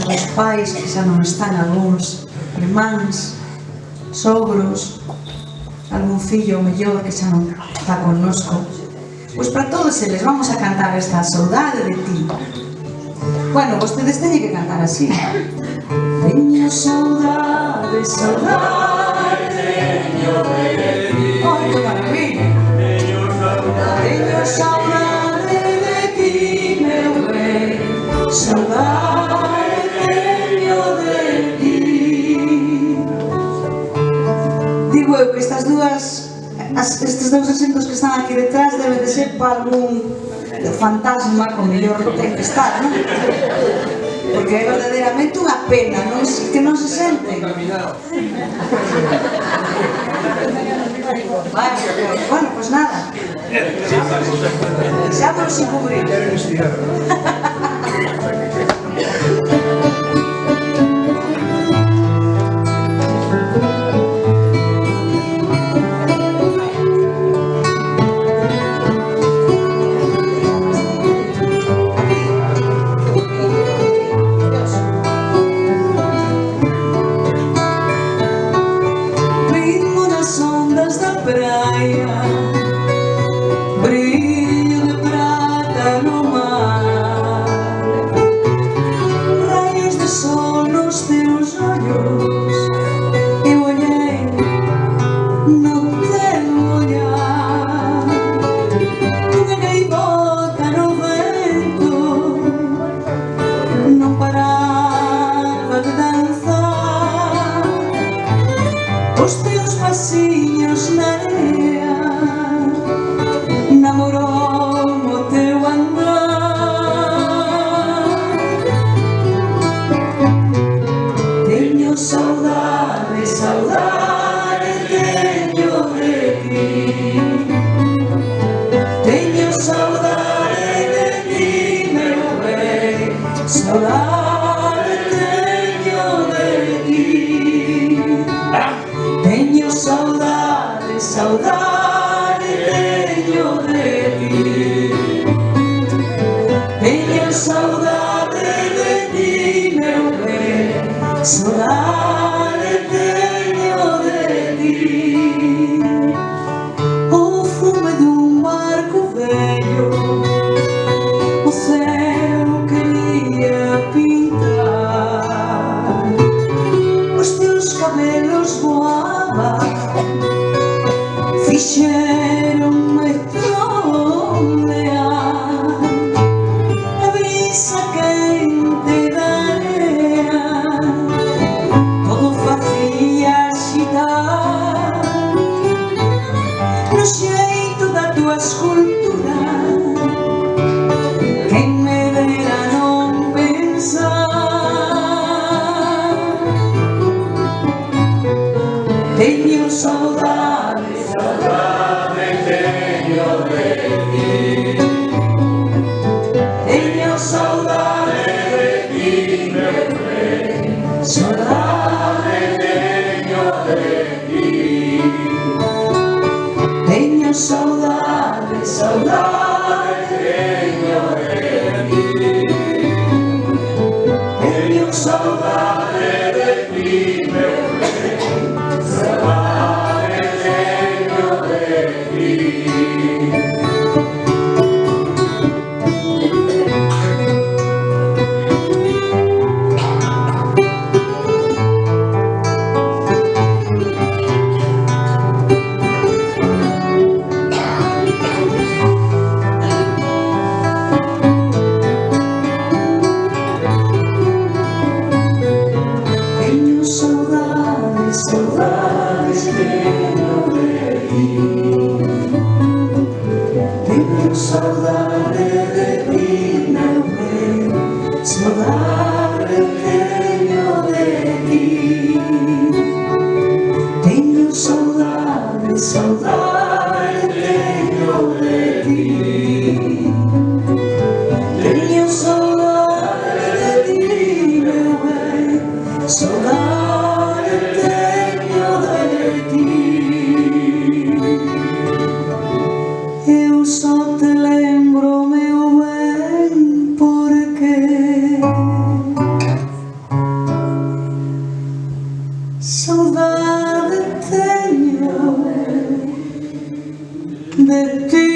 dos pais que xa non están, algúns irmáns, sogros, algún fillo mellor que xa non está connosco. Pois para todos eles vamos a cantar esta Saudade de ti. Bueno, vostedes teñen que cantar así. Teño saudade, saudade, teño de ti. Ai, que maravilla. Teño saudade de ti, meu rei, saudade teño de ti. Digo eu que estes dous asentos que están aquí detrás deben de ser para algún fantasma, con mellor ten que estar, non? Porque é verdadeiramente unha pena que non se sente. Bueno, pois nada. Deixámonos sin cubrir. de ti.